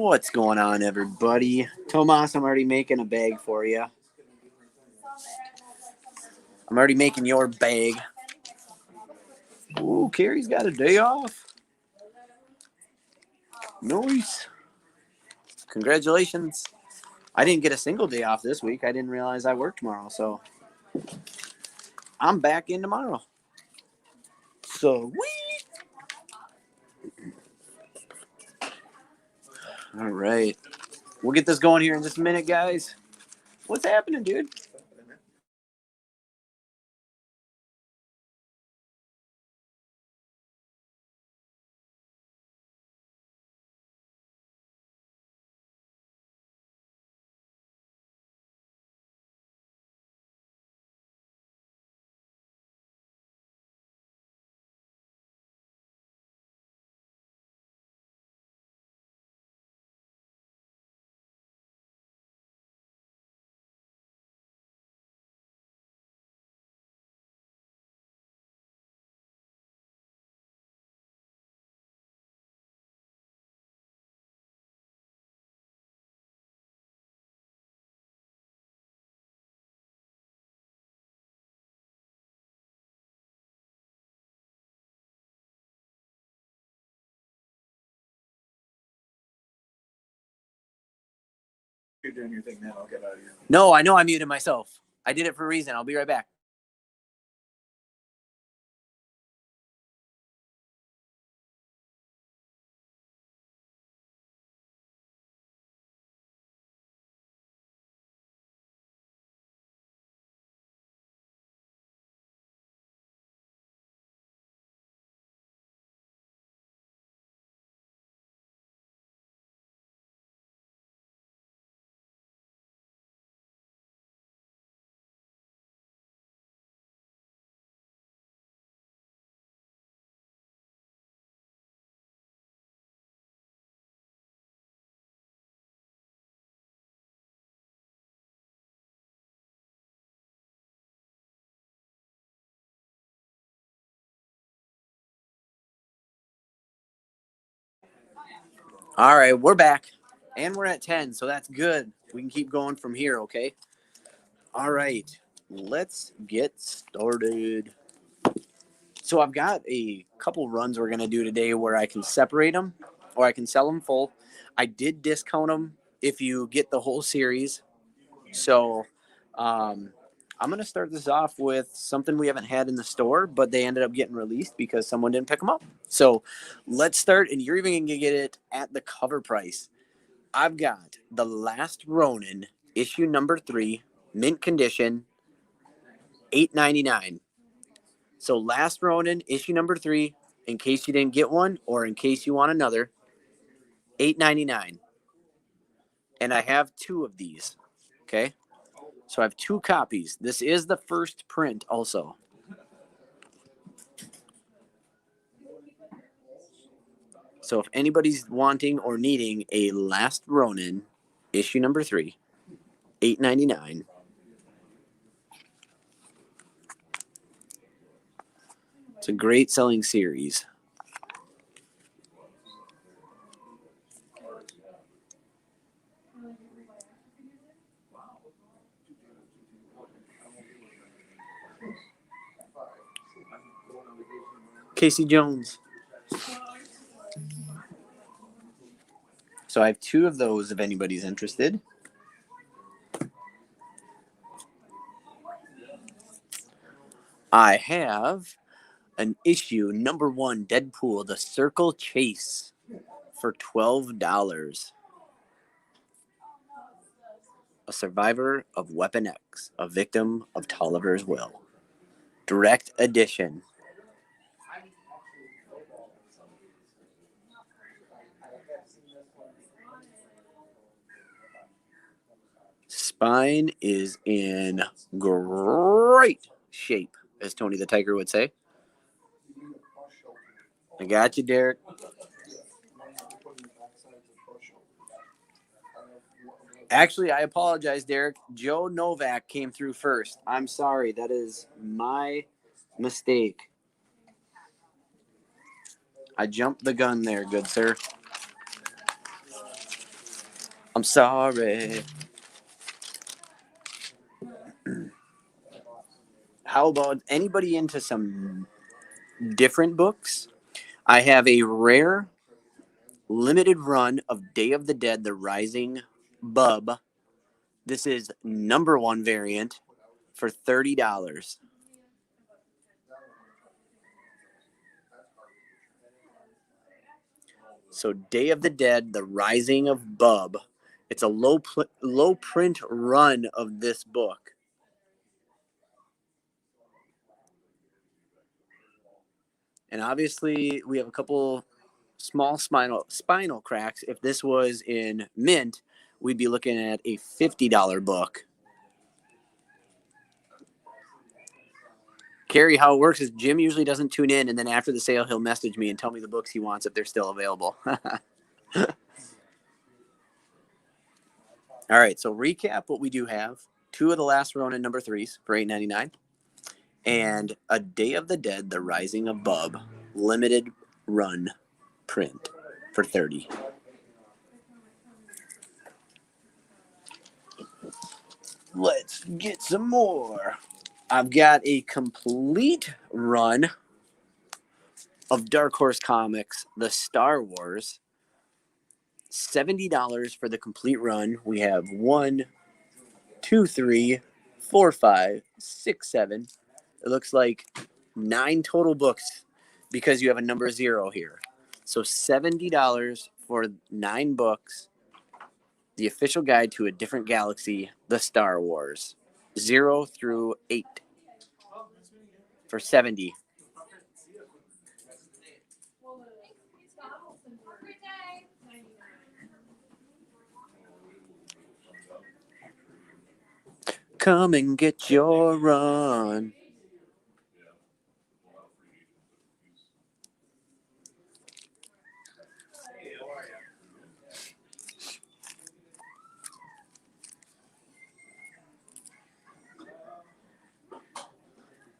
What's going on, everybody? Tomas, I'm already making a bag for you. I'm already making your bag. Ooh, Carrie's got a day off. Nice. Congratulations. I didn't get a single day off this week. I didn't realize I work tomorrow, so I'm back in tomorrow. So, all right. We'll get this going here in just a minute, guys. What's happening, dude? You're doing your thing now. I'll get out of here. No, I know I muted myself. I did it for a reason. I'll be right back. All right, we're back. And we're at 10, so that's good. We can keep going from here, okay? All right, let's get started. So I've got a couple runs we're going to do today where I can separate them or I can sell them full. I did discount them if you get the whole series. So I'm going to start this off with something we haven't had in the store, but they ended up getting released because someone didn't pick them up. So let's start, and you're even going to get it at the cover price. I've got The Last Ronin, issue number 3, mint condition, $8.99. So Last Ronin, issue number 3, in case you didn't get one or in case you want another, $8.99. And I have 2 of these, okay? So I have 2 copies. This is the first print also. So if anybody's wanting or needing a Last Ronin, issue number 3, $8.99. It's a great selling series. Casey Jones. So I have 2 of those if anybody's interested. I have an issue number 1 Deadpool, The Circle Chase, for $12. A survivor of Weapon X, a victim of Tolliver's will. Direct edition. Spine is in great shape, as Tony the Tiger would say. I got you, Derek. Actually, I apologize, Derek. Joe Novak came through first. I'm sorry. That is my mistake. I jumped the gun there, good sir. I'm sorry. How about anybody into some different books? I have a rare limited run of Day of the Dead, The Rising Bub. This is #1 variant for $30. So Day of the Dead, The Rising of Bub. It's a low print run of this book. And obviously we have a couple small spinal cracks. If this was in mint, we'd be looking at a $50 book. Carrie, how it works is Jim usually doesn't tune in, and then after the sale, he'll message me and tell me the books he wants if they're still available. All right, so recap what we do have. 2 of the last Ronin #3s for $8.99. And A Day of the Dead, The Rising of Bub, limited run print for $30. Let's get some more. I've got a complete run of Dark Horse Comics, The Star Wars. $70 for the complete run. We have 1, 2, 3, 4, 5, 6, 7. It looks like 9 total books because you have a number 0 here. So $70 for 9 books. The official guide to a different galaxy, The Star Wars. 0 through 8 for $70. Come and get your run.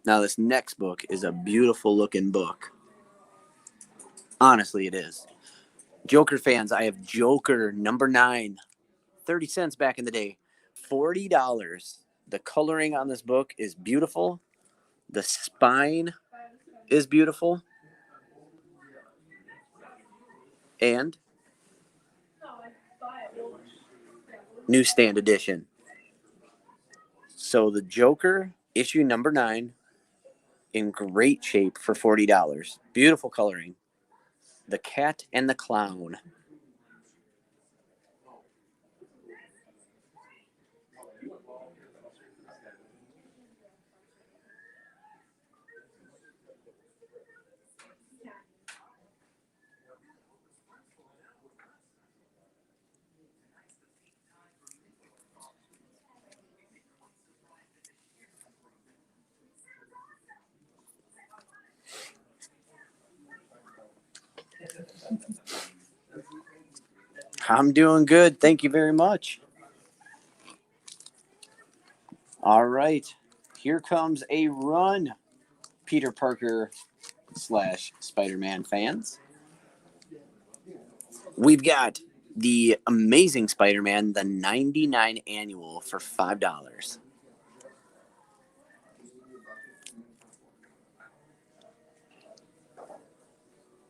Now, this next book is a beautiful looking book. Honestly, it is. Joker fans, I have Joker #9. 30 cents back in the day. $40. The coloring on this book is beautiful. The spine is beautiful. And newsstand edition. So the Joker, issue #9, in great shape for $40. Beautiful coloring. The Cat and the Clown. I'm doing good. Thank you very much. All right. Here comes a run, Peter Parker / Spider-Man fans. We've got the Amazing Spider-Man, the 99 annual for $5.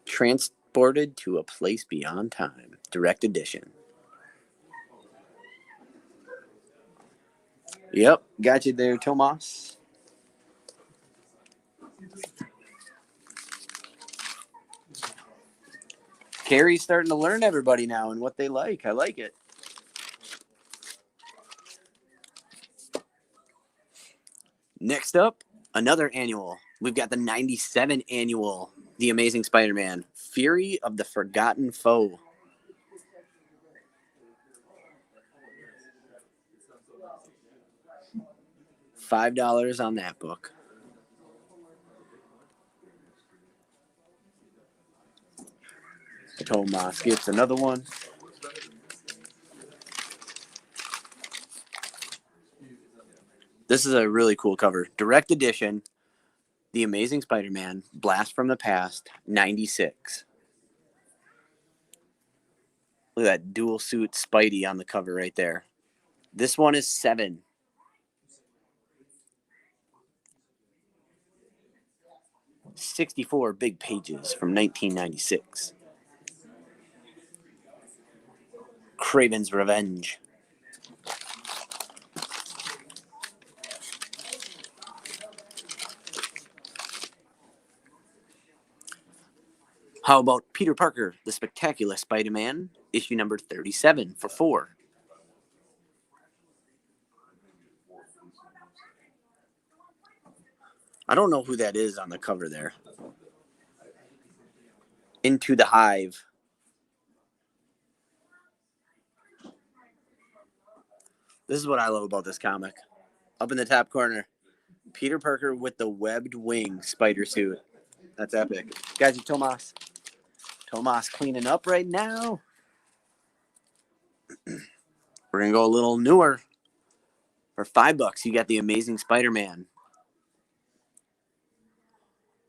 Transported to a Place Beyond Time, direct edition. Yep, got you there, Tomas. Carrie's starting to learn everybody now and what they like. I like it. Next up, another annual. We've got the 97 annual, The Amazing Spider-Man, Fury of the Forgotten Foe. $5 on that book. Tomas gets another one. This is a really cool cover. Direct edition, The Amazing Spider-Man, Blast from the Past, 96. Look at that dual suit Spidey on the cover right there. This one is 7. $64 big pages from 1996. Kraven's Revenge. How about Peter Parker, The Spectacular Spider-Man, issue number 37 for $4. I don't know who that is on the cover there. Into the Hive. This is what I love about this comic. Up in the top corner, Peter Parker with the webbed wing spider suit. That's epic. Guys, Tomas. Tomas cleaning up right now. We're going to go a little newer. For $5, you got the Amazing Spider-Man.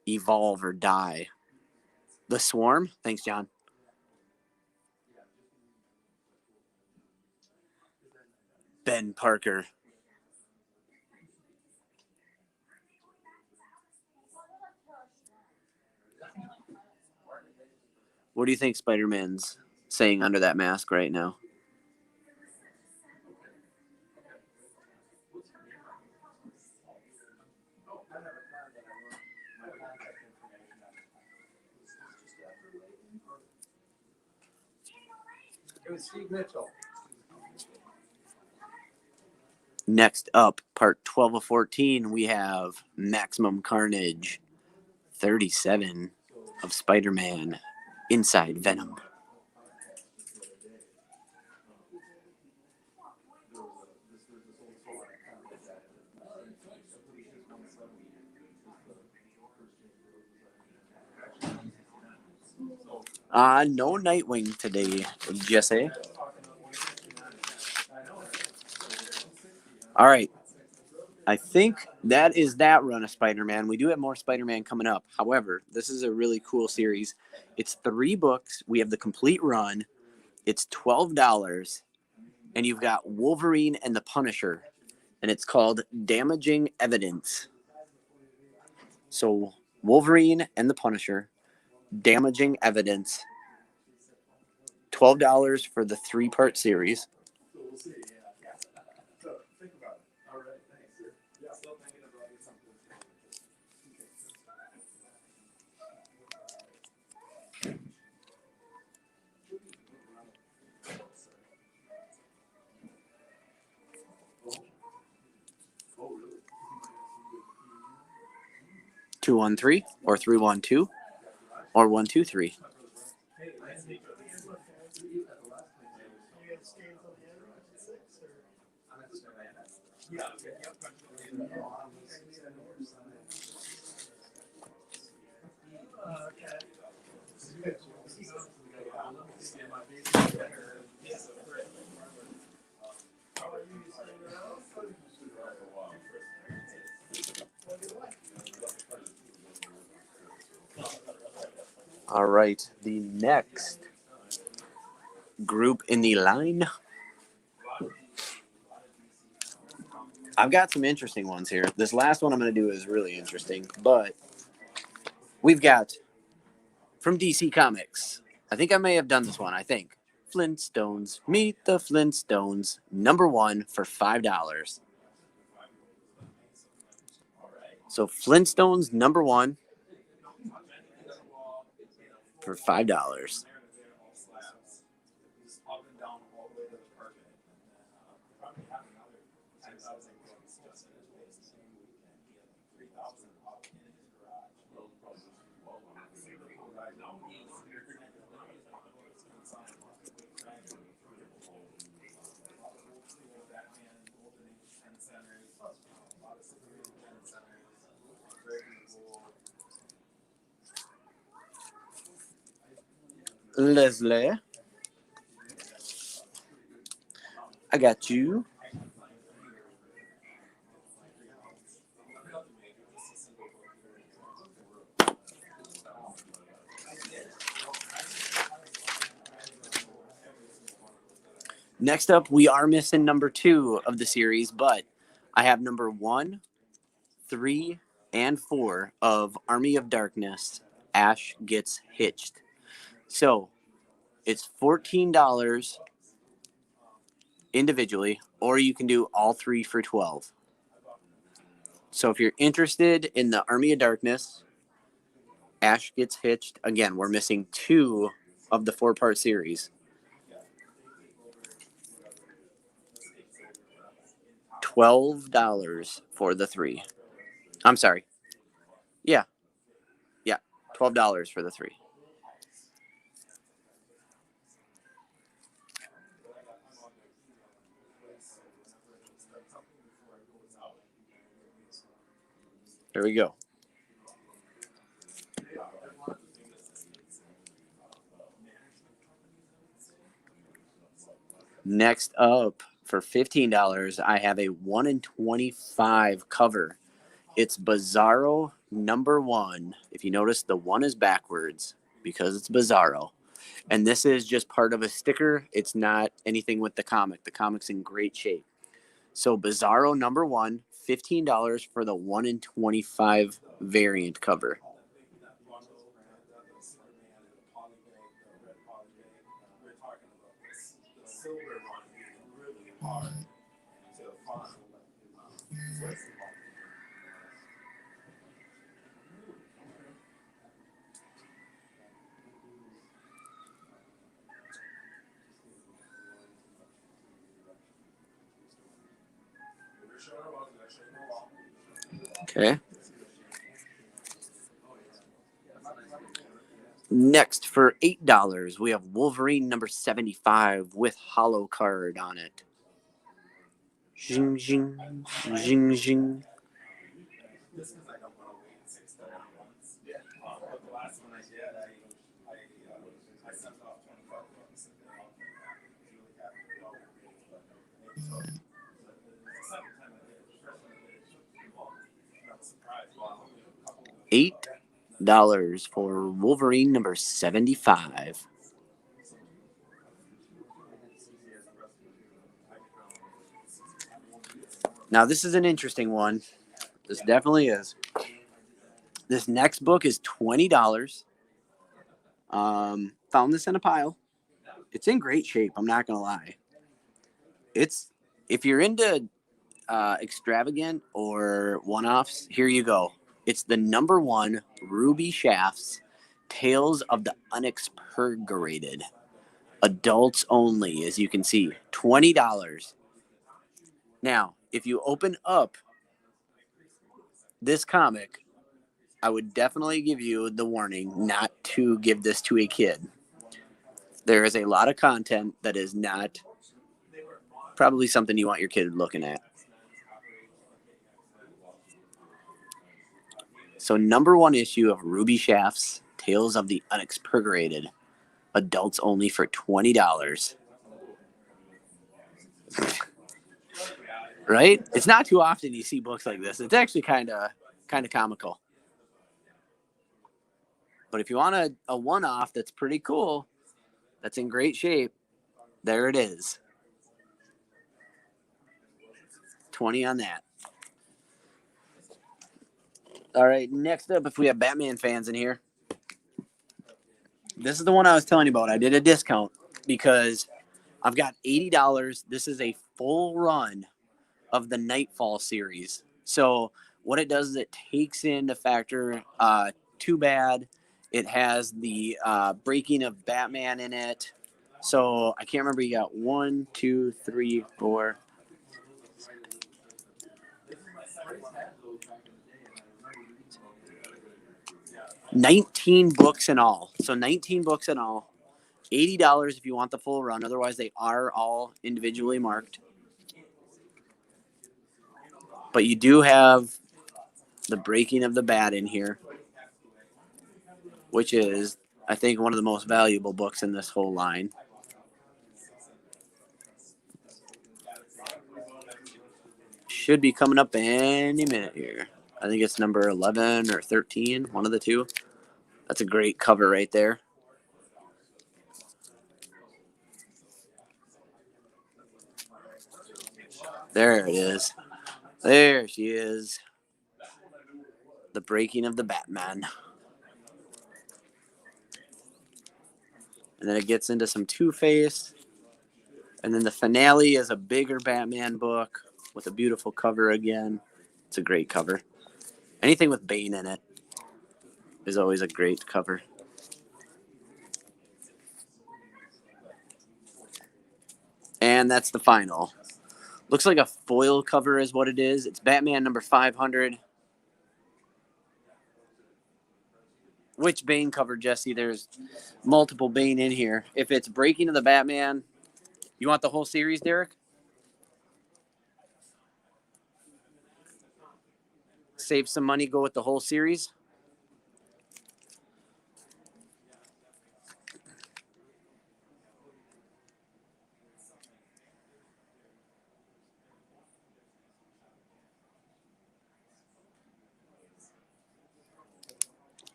Evolve or Die. The Swarm. Thanks, John. Ben Parker. What do you think Spider-Man's saying under that mask right now? It was Steve Mitchell. Next up, part 12 of 14, we have Maximum Carnage, 37 of Spider-Man, Inside Venom. No Nightwing today, Jesse. All right. I think that is that run of Spider-Man. We do have more Spider-Man coming up. However, this is a really cool series. It's 3 books. We have the complete run. It's $12. And you've got Wolverine and the Punisher. And it's called Damaging Evidence. So Wolverine and the Punisher, Damaging Evidence. $12 for the 3-part series. Two, 1, 3, or 3, 1, 2, or 1, 2, 3. All right, the next group in the line. I've got some interesting ones here. This last one I'm going to do is really interesting, but we've got from DC Comics. I think I may have done this one. I think Flintstones, Meet the Flintstones, #1 for $5. So Flintstones #1 for $5. Leslie, I got you. Next up, we are missing number 2 of the series, but I have number 1, 3, and 4 of Army of Darkness, Ash Gets Hitched. So it's $14 individually, or you can do all 3 for $12. So if you're interested in the Army of Darkness, Ash Gets Hitched, again, we're missing 2 of the 4-part series. $12 for the 3. I'm sorry. Yeah. $12 for the 3. There we go. Next up, for $15, I have a 1 in 25 cover. It's Bizarro number 1. If you notice, the 1 is backwards because it's Bizarro. And this is just part of a sticker. It's not anything with the comic. The comic's in great shape. So Bizarro number 1, $15 for the 1 in 25 variant cover. Okay. Next, for $8, we have Wolverine number 75 with hollow card on it. Zing, zing, zing, zing. $8 for Wolverine number 75. Now, this is an interesting one. This definitely is. This next book is $20. Found this in a pile. It's in great shape. I'm not gonna lie. It's if you're into extravagant or one-offs, here you go. It's the number 1 Ruby Shafts, Tales of the Unexpurgated, adults only. As you can see, $20. Now, if you open up this comic, I would definitely give you the warning not to give this to a kid. There is a lot of content that is not probably something you want your kid looking at. So number 1 issue of Ruby Shafts, Tales of the Unexpurgated, adults only for $20. Right? It's not too often you see books like this. It's actually kind of comical. But if you want a one-off that's pretty cool, that's in great shape, there it is. 20 on that. All right, next up, if we have Batman fans in here, this is the one I was telling you about. I did a discount because I've got $80. This is a full run of the Nightfall series. So what it does is it takes into factor Too Bad. It has the breaking of Batman in it. So I can't remember. You got 1, 2, 3, 4. $19 books in all. So 19 books in all. $80 if you want the full run. Otherwise, they are all individually marked. But you do have the breaking of the Bat in here, which is, I think, one of the most valuable books in this whole line. Should be coming up any minute here. I think it's number 11 or 13, one of the two. That's a great cover right there. There it is. There she is. The breaking of the Batman. And then it gets into some Two-Face. And then the finale is a bigger Batman book with a beautiful cover again. It's a great cover. Anything with Bane in it is always a great cover. And that's the final. Looks like a foil cover is what it is. It's Batman number 500. Which Bane cover, Jesse? There's multiple Bane in here. If it's Breaking of the Batman, you want the whole series, Derek? Save some money, go with the whole series.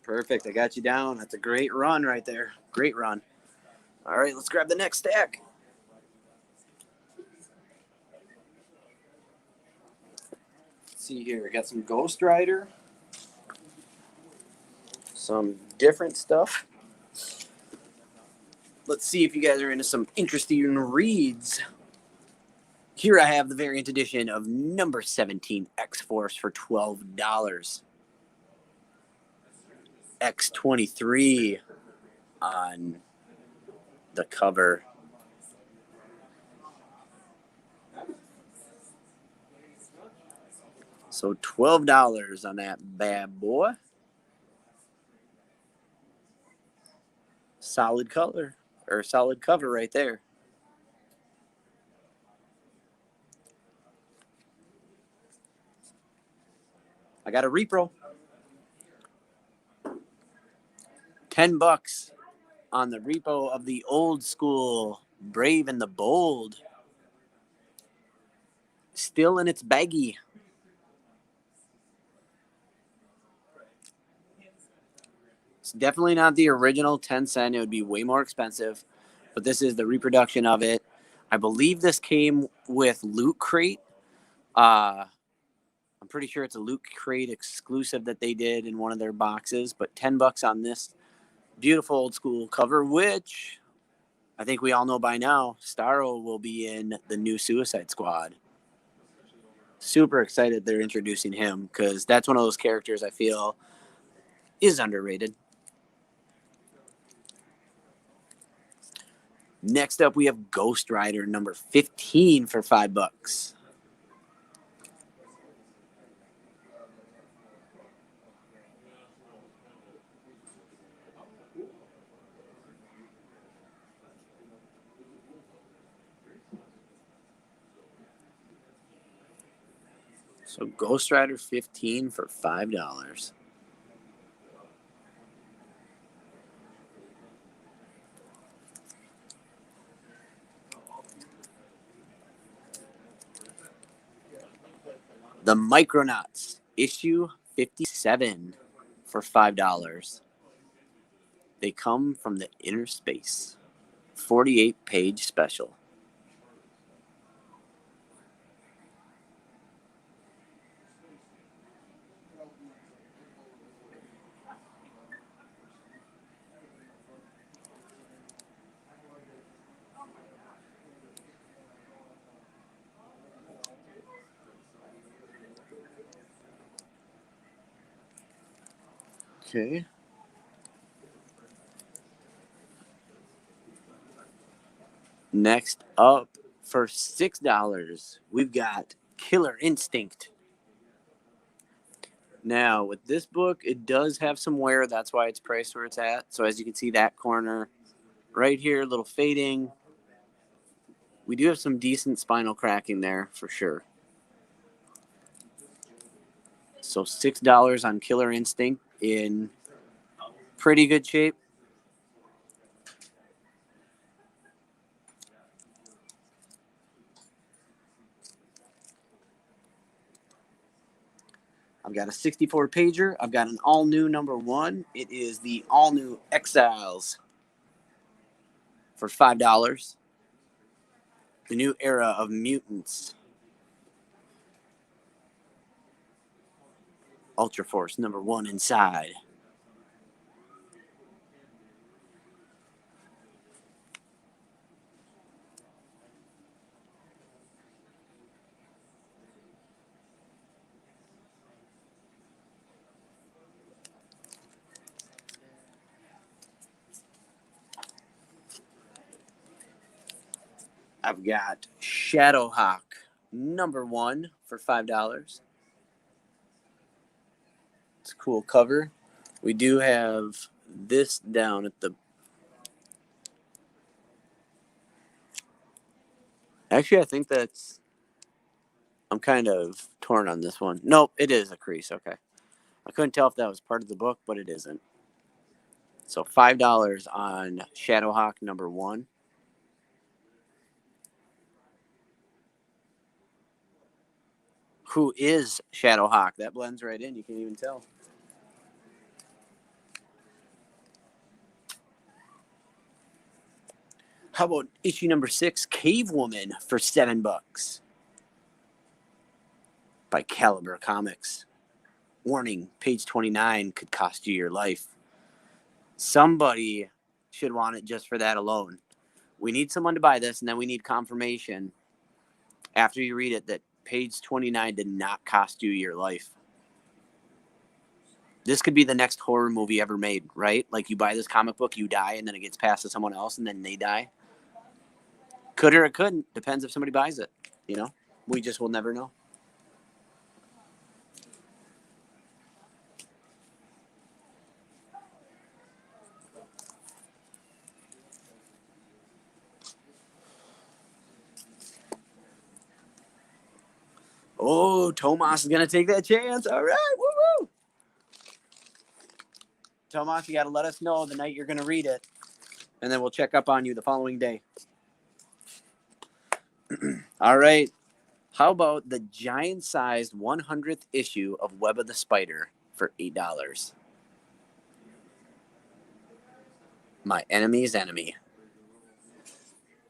Perfect. I got you down. That's a great run right there. Great run. All right, let's grab the next stack. Let's see here. We got some Ghost Rider. Some different stuff. Let's see if you guys are into some interesting reads. Here I have the variant edition of number 17 X-Force for $12. X-23 on the cover. So $12 on that bad boy. Solid color, or solid cover right there. I got a repro. $10 on the repo of the old school Brave and the Bold. Still in its baggie. It's definitely not the original 10-cent. It would be way more expensive. But this is the reproduction of it. I believe this came with Loot Crate. I'm pretty sure it's a Loot Crate exclusive that they did in one of their boxes. But $10 on this beautiful old school cover, which I think we all know by now, Starro will be in the new Suicide Squad. Super excited they're introducing him because that's one of those characters I feel is underrated. Next up, we have Ghost Rider number 15 for $5. So Ghost Rider 15 for $5. The Micronauts, issue 57 for $5. They come from the inner space. 48-page special. Okay. Next up, for $6, we've got Killer Instinct. Now, with this book, it does have some wear. That's why it's priced where it's at. So as you can see, that corner right here, a little fading. We do have some decent spinal cracking there for sure. So $6 on Killer Instinct in pretty good shape. I've got a 64-pager. I've got an all-new number 1. It is the all-new Exiles for $5. The new era of mutants. Ultra Force #1 inside. I've got Shadowhawk #1 for $5. It's a cool cover. We do have this down at the... Actually, I think that's... I'm kind of torn on this one. Nope, it is a crease. Okay. I couldn't tell if that was part of the book, but it isn't. So $5 on Shadowhawk #1. Who is Shadowhawk? That blends right in. You can't even tell. How about issue #6, Cave Woman, for $7 by Caliber Comics. Warning, page 29 could cost you your life. Somebody should want it just for that alone. We need someone to buy this, and then we need confirmation after you read it that page 29 did not cost you your life. This could be the next horror movie ever made, right? Like, you buy this comic book, you die, and then it gets passed to someone else, and then they die. Could or it couldn't. Depends if somebody buys it. You know, we just will never know. Oh, Tomas is going to take that chance. All right. Woo-woo. Tomas, you got to let us know the night you're going to read it, and then we'll check up on you the following day. All right. How about the giant-sized 100th issue of Web of the Spider for $8? My enemy's enemy.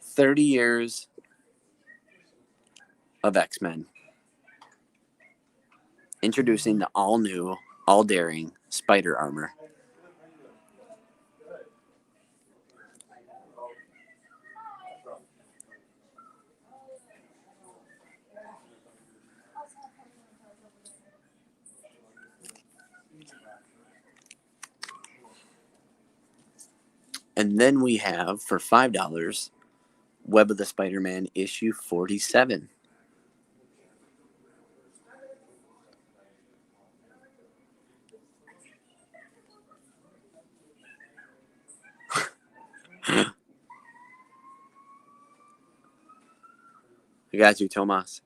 30 years of X-Men. Introducing the all-new, all-daring Spider Armor. And then we have, for $5, Web of the Spider-Man issue 47. I got you, Tomas.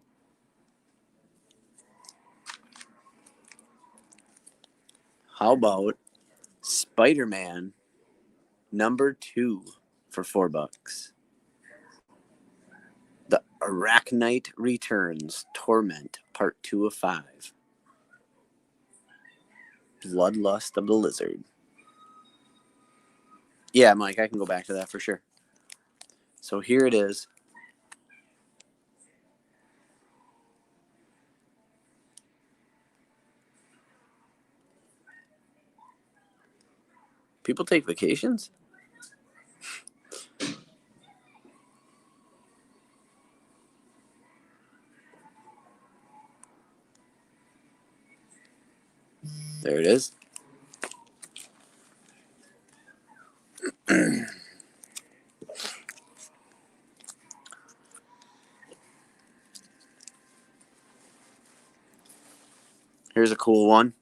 How about Spider-Man #2 for $4? The Arachnite Returns, Torment, Part 2 of 5. Bloodlust of the Lizard. Yeah, Mike, I can go back to that for sure. So here it is. People take vacations? There it is. Here's a cool one.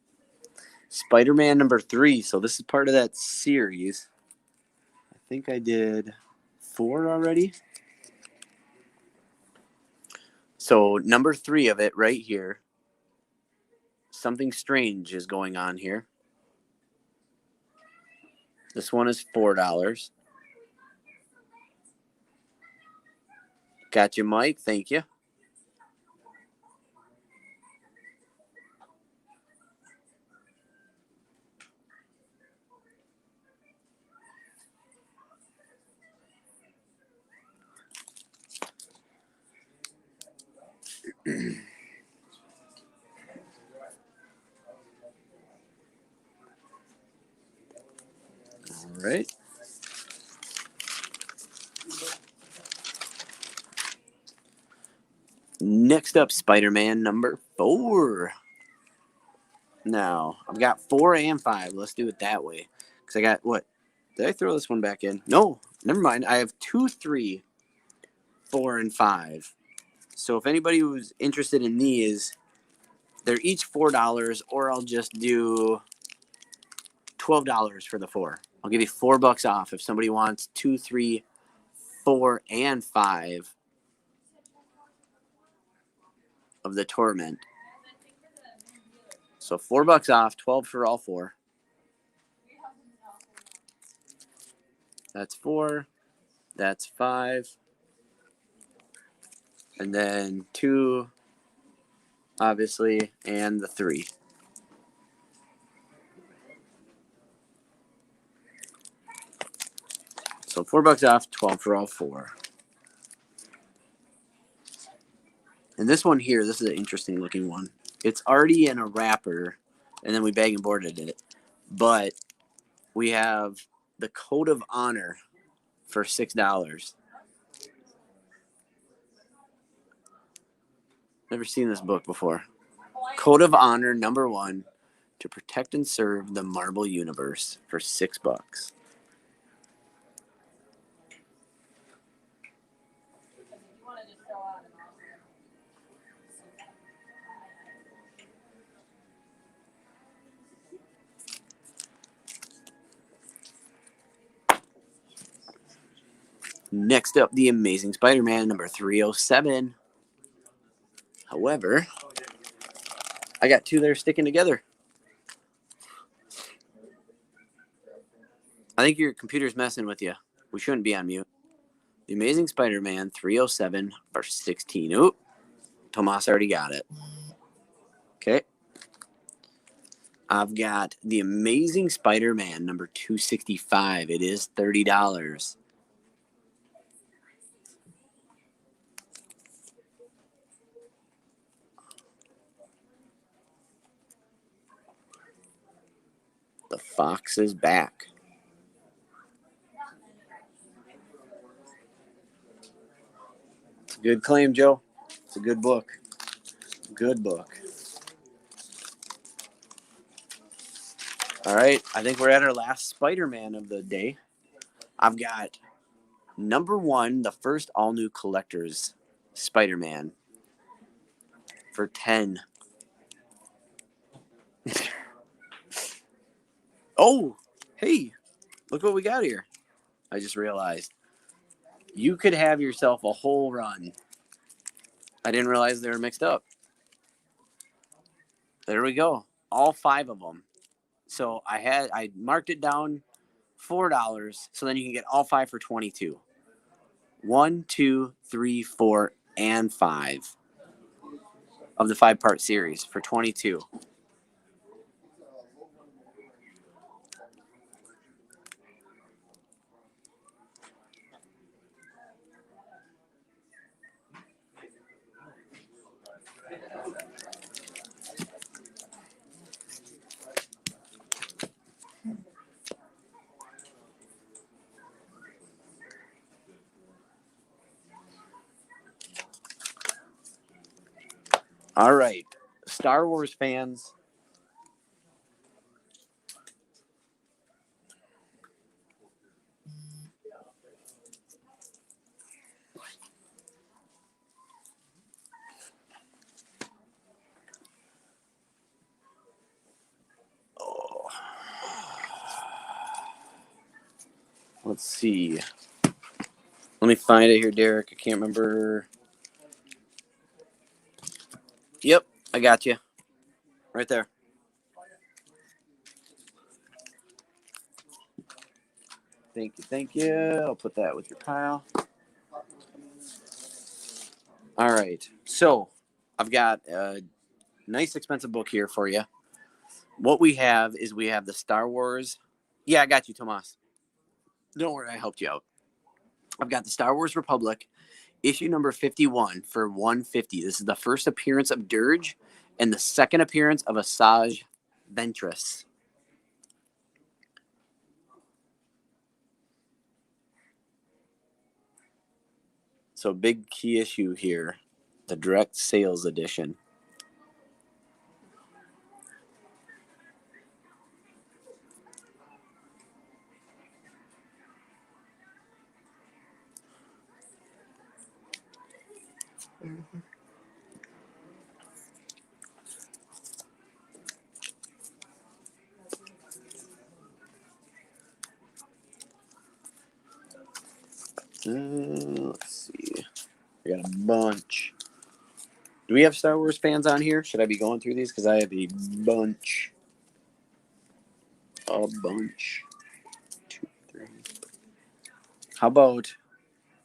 Spider-Man #3. So this is part of that series. I think I did 4 already. So #3 of it right here. Something strange is going on here. This one is $4. Got you, Mike. Thank you. right. Next up, Spider-Man number 4. Now, I've got 4 and 5. Let's do it that way. Because I got, what? Did I throw this one back in? No, never mind. I have 2, 3, 4, and 5. So if anybody who's interested in these, they're each $4, or I'll just do $12 for the 4. I'll give you $4 off if somebody wants 2, 3, 4, and 5 of the Torment. So $4 off, 12 for all 4. That's 4. That's 5. And then 2, obviously, and the 3. So $4 off, 12 for all 4. And this one here, this is an interesting looking one. It's already in a wrapper, and then we bag and boarded it. But we have the Code of Honor for $6. Never seen this book before. Code of Honor number 1, to protect and serve the Marvel Universe for $6. Next up, The Amazing Spider-Man number 307. However, I got 2 that are sticking together. I think your computer's messing with you. We shouldn't be on mute. The Amazing Spider-Man 307 for 16. Oop, Tomas already got it. Okay. I've got The Amazing Spider-Man number 265. It is $30. The Fox is back. It's a good claim, Joe. It's a good book. Good book. All right, I think we're at our last Spider-Man of the day. I've got number 1, the first all-new collector's Spider-Man for 10. Oh, hey, look what we got here. I just realized. You could have yourself a whole run. I didn't realize they were mixed up. There we go. All 5 of them. So I marked it down $4, so then you can get all 5 for 22. 1, 2, 3, 4, and 5 of the 5-part series for 22. All right, Star Wars fans. Oh. Let's see. Let me find it here, Derek. I can't remember. Yep, I got you. Right there. Thank you, thank you. I'll put that with your pile. All right. So I've got a nice expensive book here for you. What we have is we have the Star Wars. Yeah, I got you, Tomas. Don't worry, I helped you out. I've got the Star Wars Republic, issue number 51 for $150. This is the first appearance of Dirge and the second appearance of Asajj Ventress. So big key issue here, the direct sales edition. Let's see. I got a bunch. Do we have Star Wars fans on here? Should I be going through these? Because I have a bunch. A bunch. 2, 3. How about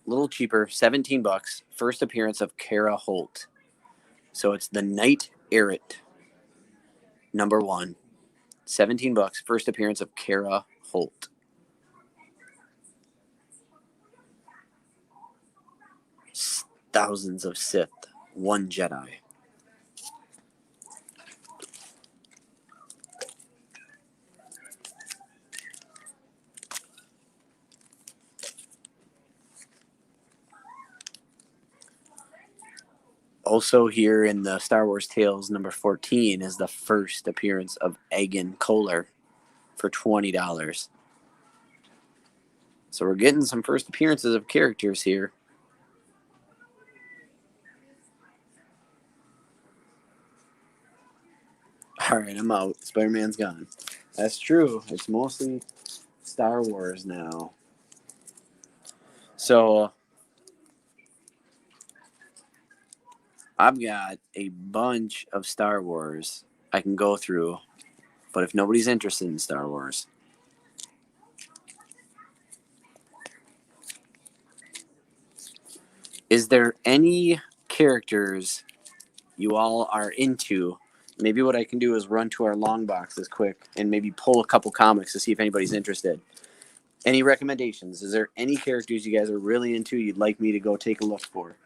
a little cheaper, $17. First appearance of Kara Holt. So it's the Knight Errant, number 1. $17. First appearance of Kara Holt. Thousands of Sith, 1 Jedi. Also here in the Star Wars Tales number 14 is the first appearance of Egan Kohler for $20. So we're getting some first appearances of characters here. All right, I'm out. Spider-Man's gone. That's true. It's mostly Star Wars now. So I've got a bunch of Star Wars I can go through, but if nobody's interested in Star Wars, is there any characters you all are into? Maybe what I can do is run to our long boxes quick and maybe pull a couple comics to see if anybody's interested. Any recommendations? Is there any characters you guys are really into you'd like me to go take a look for?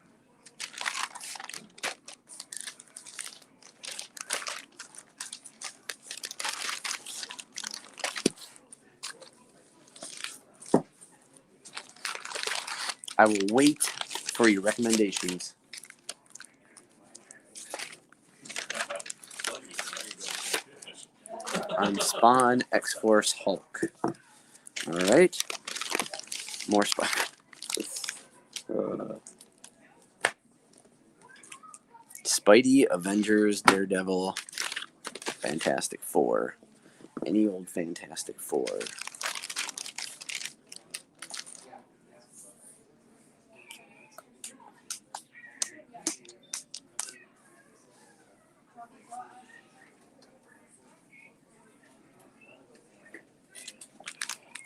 I will wait for your recommendations. I'm Spawn, X-Force, Hulk. All right. More Spawn. Spidey, Avengers, Daredevil, Fantastic Four. Any old Fantastic Four.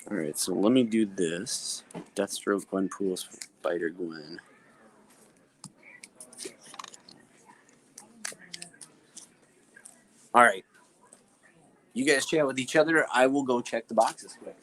All right, so let me do this. Deathstroke, Gwenpool, Spider-Gwen. All right. You guys chat with each other. I will go check the boxes quick.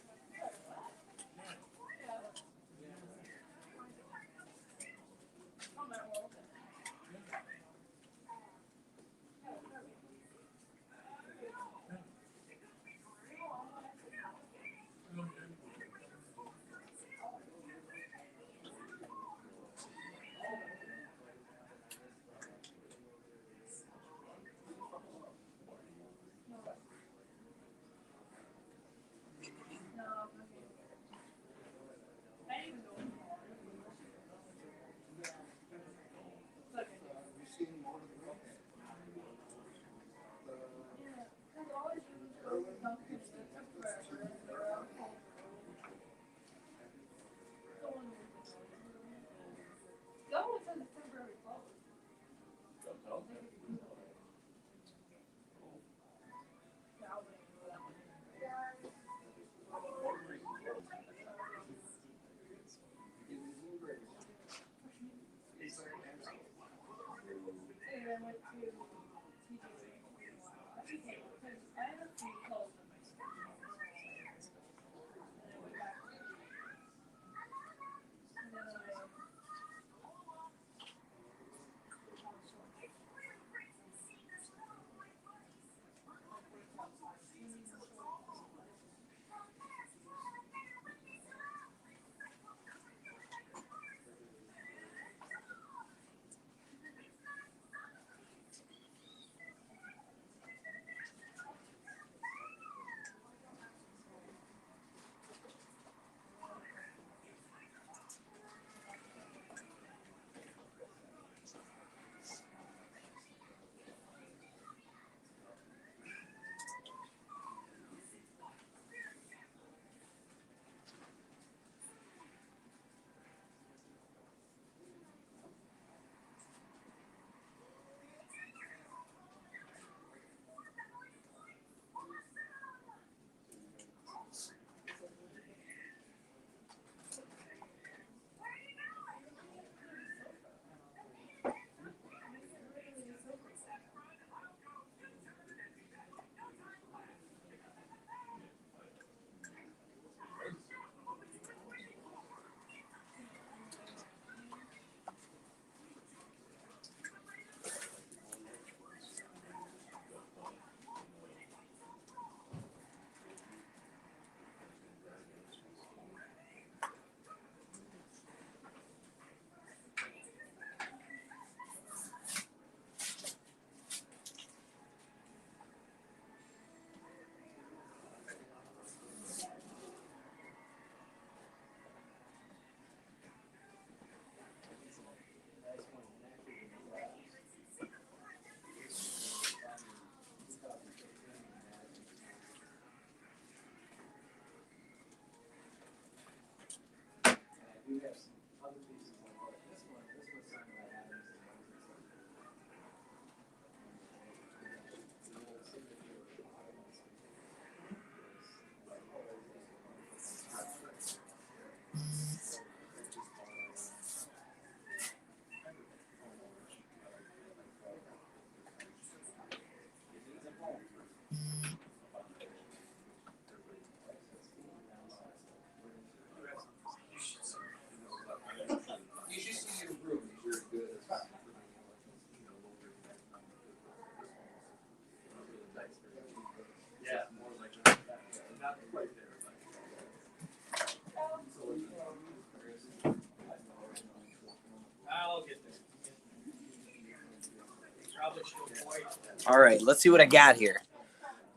All right, let's see what I got here.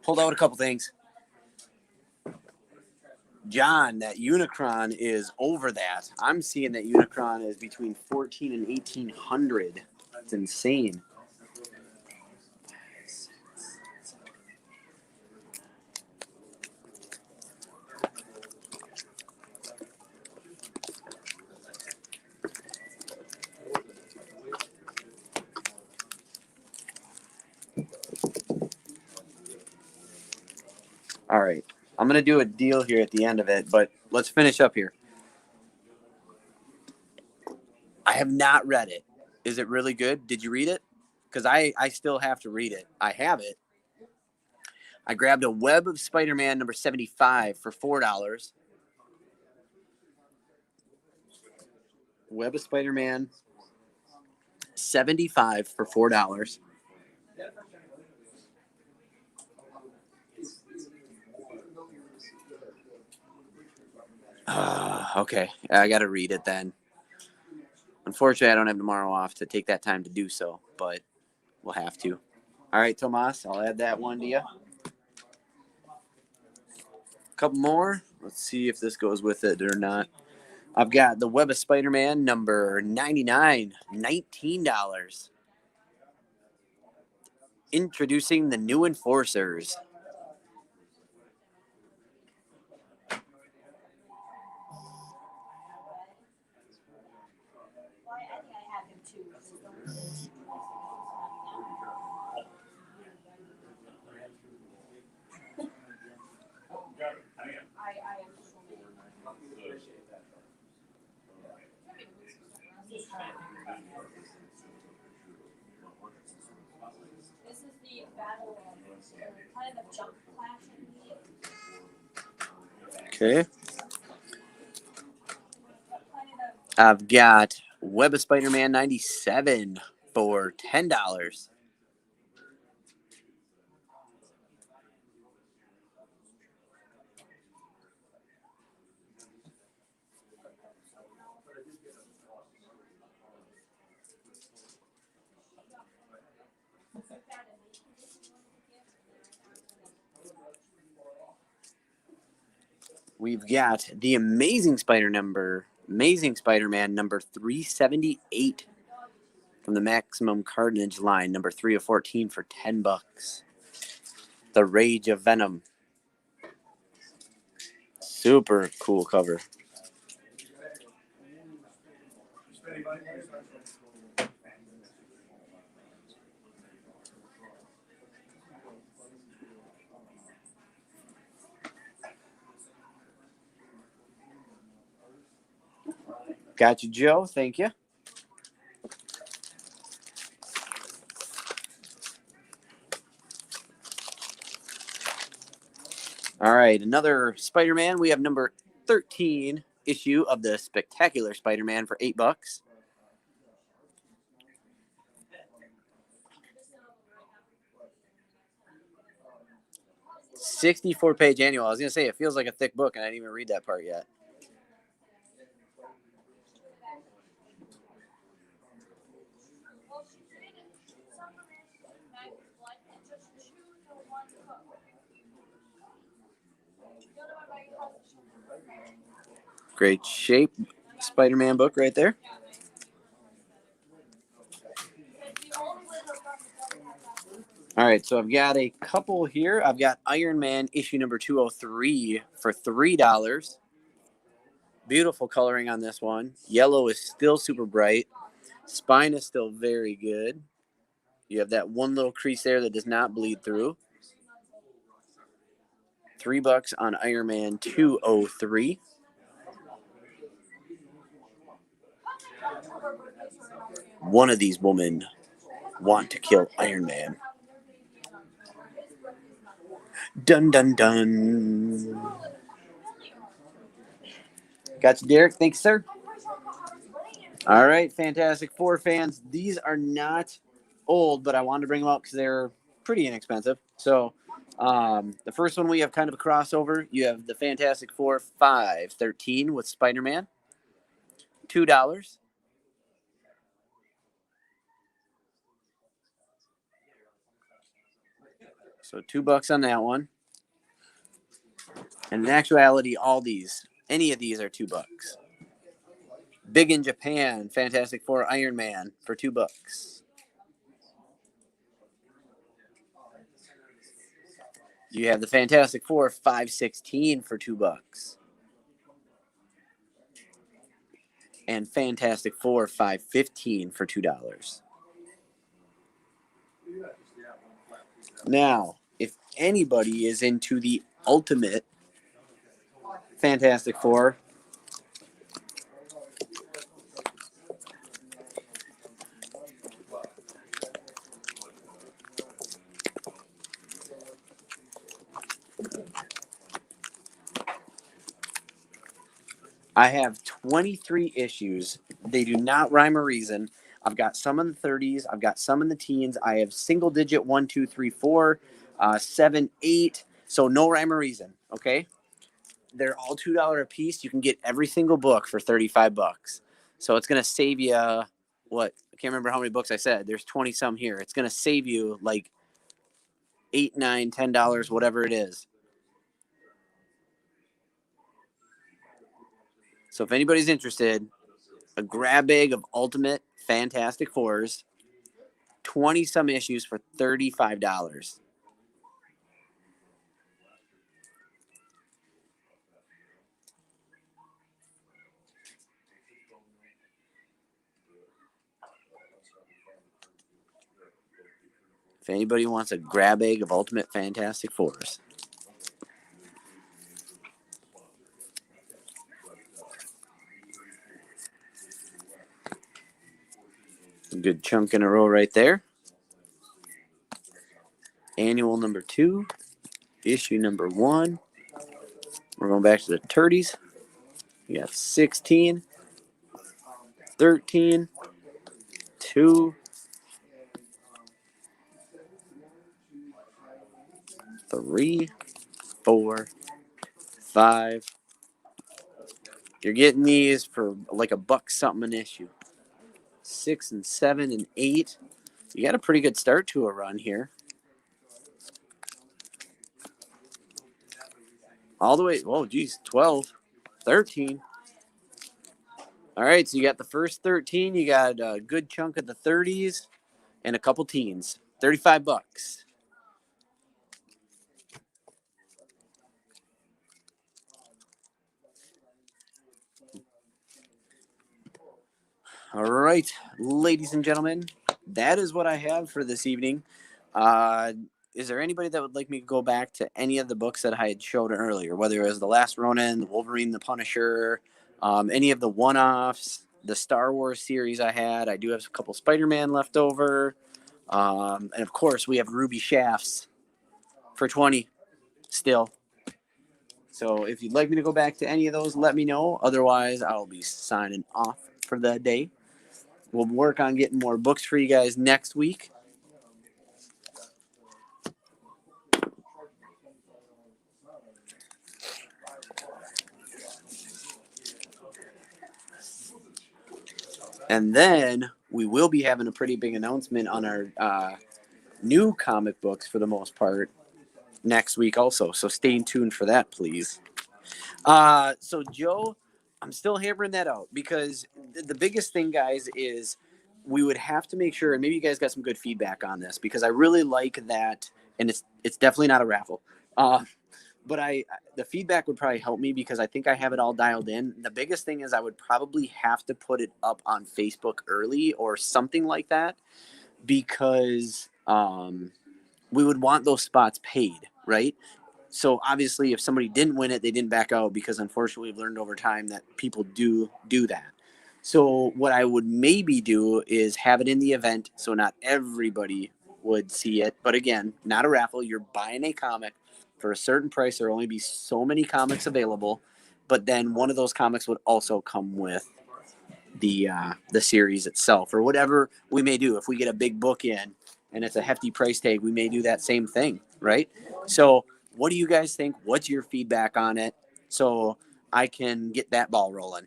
Pulled out a couple things. John, that Unicron is over that. I'm seeing that Unicron is between 14 and 1800. It's insane. All right. I'm going to do a deal here at the end of it, but let's finish up here. I have not read it. Is it really good? Did you read it? Because I still have to read it. I have it. I grabbed a Web of Spider-Man number 75 for $4. Web of Spider-Man 75 for $4. Okay, I got to read it then. Unfortunately, I don't have tomorrow off to take that time to do so, but we'll have to. All right, Tomas, I'll add that one to you. A couple more. Let's see if this goes with it or not. I've got the Web of Spider-Man number 99, $19. Introducing the new Enforcers. This is the battle Planet of Junk Clash. Okay. I've got Web of Spider-Man 97 for $10. We've got the Amazing Spider-Man number 378 from the Maximum Carnage line, number 3 of 14 for $10. The Rage of Venom. Super cool cover. Got you, Joe. Thank you. All right, another Spider-Man. We have number 13 issue of the Spectacular Spider-Man for $8. 64-page annual. I was going to say, it feels like a thick book, and I didn't even read that part yet. Great shape Spider-Man book right there. All right, so I've got a couple here. I've got Iron Man issue number 203 for $3. Beautiful coloring on this one. Yellow is still super bright. Spine is still very good. You have that one little crease there that does not bleed through. $3 on Iron Man 203. One of these women want to kill Iron Man. Dun, dun, dun. Got you, Derek. Thanks, sir. All right, Fantastic Four fans. These are not old, but I wanted to bring them up because they're pretty inexpensive. So The first one we have kind of a crossover. You have the Fantastic Four 513 with Spider-Man, $2. So $2 on that one. And in actuality, any of these are $2. Big in Japan, Fantastic Four Iron Man for $2. You have the Fantastic Four 516 for $2. And Fantastic Four 515 for $2. Now, if anybody is into the Ultimate Fantastic Four, I have 23 issues. They do not rhyme or reason. I've got some in the 30s. I've got some in the teens. I have single digit 1, 2, 3, 4, 7, 8. So no rhyme or reason. Okay. They're all $2 a piece. You can get every single book for $35. So it's going to save you what? I can't remember how many books I said. There's 20 some here. It's going to save you like $8, $9, $10, whatever it is. So if anybody's interested, a grab bag of Ultimate Fantastic Fours, 20 some issues for $35. If anybody wants a grab bag of Ultimate Fantastic Fours. A good chunk in a row right there. Annual number 2, issue number 1. We're going back to the 30s. We got 16, 13, 2, 3, 4, 5. You're getting these for like $1 something an issue. 6 and 7 and 8. You got a pretty good start to a run here. All the way, 12, 13. All right, so you got the first 13. You got a good chunk of the 30s and a couple teens. $35. All right, ladies and gentlemen, that is what I have for this evening. Is there anybody that would like me to go back to any of the books that I had showed earlier, whether it was The Last Ronin, The Wolverine, The Punisher, any of the one-offs, the Star Wars series I had? I do have a couple Spider-Man left over. And, of course, we have Ruby Shafts for 20 still. So if you'd like me to go back to any of those, let me know. Otherwise, I'll be signing off for the day. We'll work on getting more books for you guys next week. And then we will be having a pretty big announcement on our new comic books for the most part next week also. So stay tuned for that, please. So Joe, I'm still hammering that out because the biggest thing, guys, is we would have to make sure, and maybe you guys got some good feedback on this because I really like that, and it's definitely not a raffle. But the feedback would probably help me because I think I have it all dialed in. The biggest thing is I would probably have to put it up on Facebook early or something like that because we would want those spots paid, right? So obviously if somebody didn't win it, they didn't back out because unfortunately we've learned over time that people do that. So what I would maybe do is have it in the event so not everybody would see it. But again, not a raffle. You're buying a comic for a certain price. There will only be so many comics available. But then one of those comics would also come with the series itself or whatever we may do. If we get a big book in and it's a hefty price tag, we may do that same thing. right? So what do you guys think? What's your feedback on it? So I can get that ball rolling.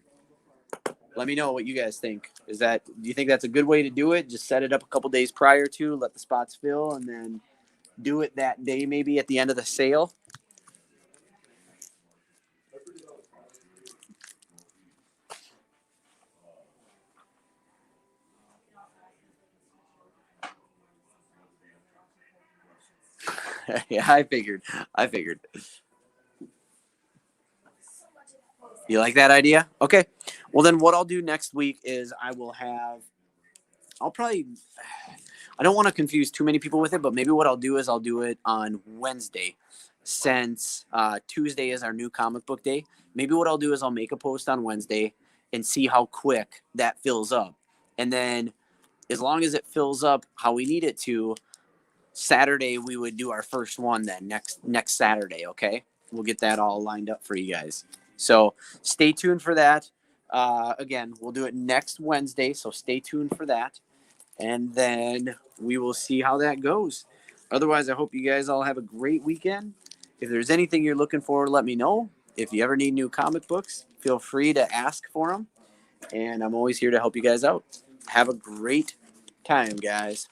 Let me know what you guys think. Do you think that's a good way to do it? Just set it up a couple days prior to, let the spots fill, and then do it that day, maybe at the end of the sale. Yeah, I figured. I figured. You like that idea? Okay. Well, then what I'll do next week is I'll probably, I don't want to confuse too many people with it, but maybe what I'll do is I'll do it on Wednesday since Tuesday is our new comic book day. Maybe what I'll do is I'll make a post on Wednesday and see how quick that fills up. And then as long as it fills up how we need it to, Saturday we would do our first one then next Saturday, okay? We'll get that all lined up for you guys. So stay tuned for that. Again, we'll do it next Wednesday, so stay tuned for that. And then we will see how that goes. Otherwise, I hope you guys all have a great weekend. If there's anything you're looking for, let me know. If you ever need new comic books, feel free to ask for them. And I'm always here to help you guys out. Have a great time, guys.